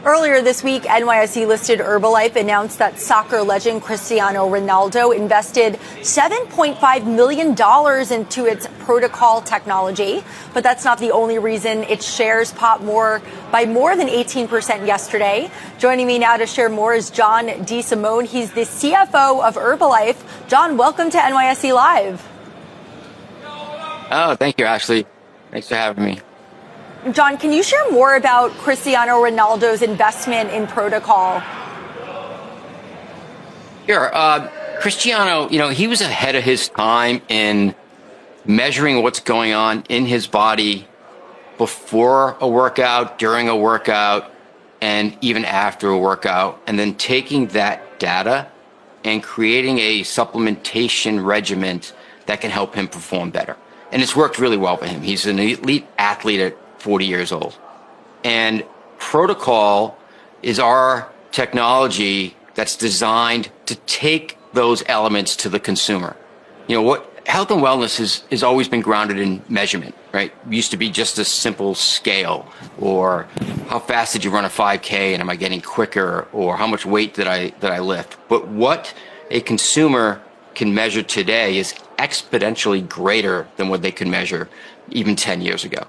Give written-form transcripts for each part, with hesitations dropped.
Earlier this week, NYSE-listed Herbalife announced that soccer legend Cristiano Ronaldo invested $7.5 million into its Pro2col technology. But that's not the only reason its shares popped by more than 18% yesterday. Joining me now to share more is John DeSimone. He's the CFO of Herbalife. John, welcome to NYSE Live. Oh, thank you, Ashley. Thanks for having me. John, can you share more about Cristiano Ronaldo's investment in Pro2col? Sure. Cristiano, he was ahead of his time in measuring what's going on in his body before a workout, during a workout, and even after a workout, and then taking that data and creating a supplementation regimen that can help him perform better. And it's worked really well for him. He's an elite athlete at 40 years old. And Pro2col is our technology that's designed to take those elements to the consumer. What health and wellness has always been grounded in measurement, right? It used to be just a simple scale, or how fast did you run a 5K and am I getting quicker, or how much weight did I lift? But what a consumer can measure today is exponentially greater than what they could measure even 10 years ago,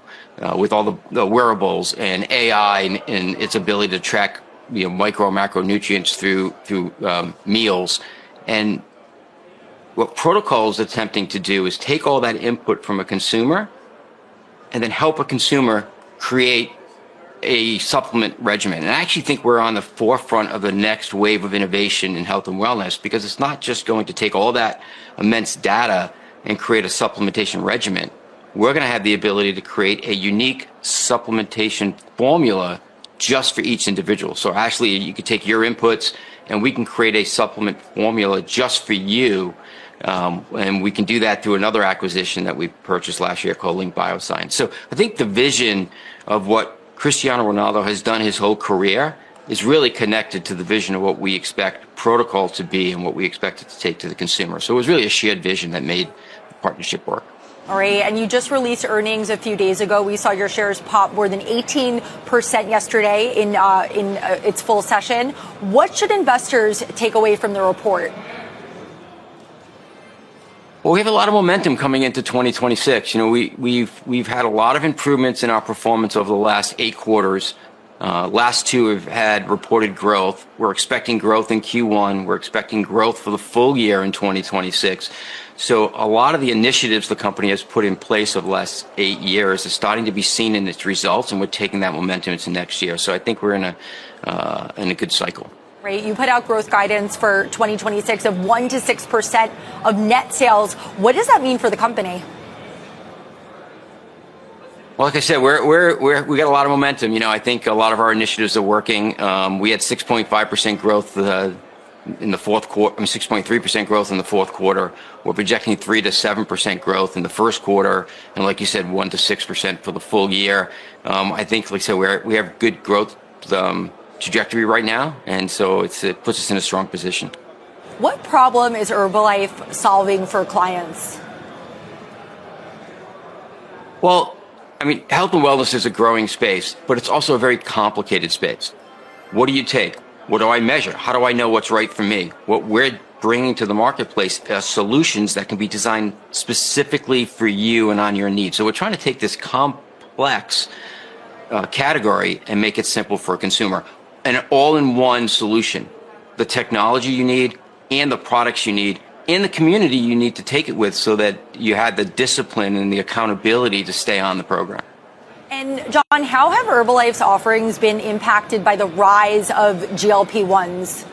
with all the wearables and AI and its ability to track micro and macronutrients through meals. And what Pro2col is attempting to do is take all that input from a consumer and then help a consumer create a supplement regimen. And I actually think we're on the forefront of the next wave of innovation in health and wellness, because it's not just going to take all that immense data and create a supplementation regimen. We're going to have the ability to create a unique supplementation formula just for each individual. So Ashley, you could take your inputs and we can create a supplement formula just for you. And we can do that through another acquisition that we purchased last year called Link Bioscience. So I think the vision of what Cristiano Ronaldo has done his whole career is really connected to the vision of what we expect Pro2col to be and what we expect it to take to the consumer. So it was really a shared vision that made the partnership work. All right, and you just released earnings a few days ago. We saw your shares pop more than 18% yesterday in its full session. What should investors take away from the report? Well, we have a lot of momentum coming into 2026. We've had a lot of improvements in our performance over the last 8 quarters. Last 2 have had reported growth. We're expecting growth in Q1. We're expecting growth for the full year in 2026. So a lot of the initiatives the company has put in place over the last 8 years is starting to be seen in its results, and we're taking that momentum into next year. So I think we're in a good cycle. Right. You put out growth guidance for 2026 of 1 to 6% of net sales. What does that mean for the company? Well, like I said, we got a lot of momentum. I think a lot of our initiatives are working. We had 6.5% growth in the fourth quarter. 6.3% growth in the fourth quarter. We're projecting 3 to 7% growth in the first quarter, and like you said, 1 to 6% for the full year. I think, like I said, we have good growth trajectory right now, and so it puts us in a strong position. What problem is Herbalife solving for clients? Well, health and wellness is a growing space, but it's also a very complicated space. What do you take? What do I measure? How do I know what's right for me? What we're bringing to the marketplace are solutions that can be designed specifically for you and on your needs. So we're trying to take this complex category and make it simple for a consumer. An all-in-one solution, the technology you need and the products you need and the community you need to take it with, so that you had the discipline and the accountability to stay on the program. And John, how have Herbalife's offerings been impacted by the rise of GLP-1s?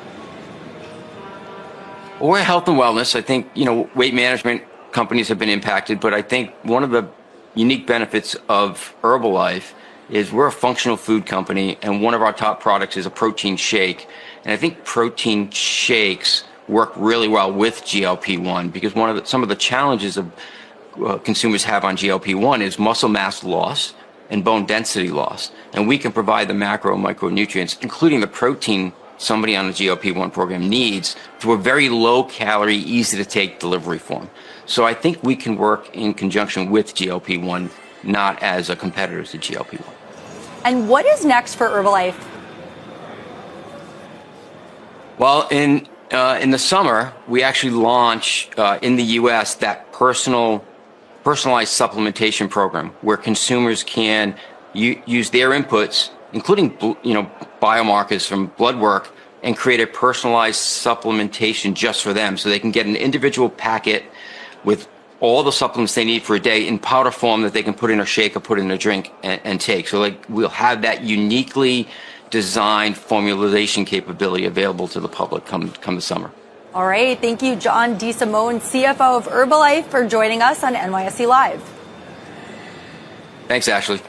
Well, we're health and wellness. I think, weight management companies have been impacted, but I think one of the unique benefits of Herbalife is we're a functional food company, and one of our top products is a protein shake. And I think protein shakes work really well with GLP-1, because some of the challenges of consumers have on GLP-1 is muscle mass loss and bone density loss. And we can provide the macro and micronutrients, including the protein somebody on a GLP-1 program needs, through a very low calorie, easy to take delivery form. So I think we can work in conjunction with GLP-1, not as a competitor to GLP-1. And what is next for Herbalife? Well, in the summer, we actually launch in the U.S. that personalized supplementation program where consumers can use their inputs, including biomarkers from blood work, and create a personalized supplementation just for them, so they can get an individual packet with all the supplements they need for a day in powder form that they can put in a shake or put in a drink and take. So we'll have that uniquely designed formulation capability available to the public come the summer. All right. Thank you, John DeSimone, CFO of Herbalife, for joining us on NYSE Live. Thanks, Ashley.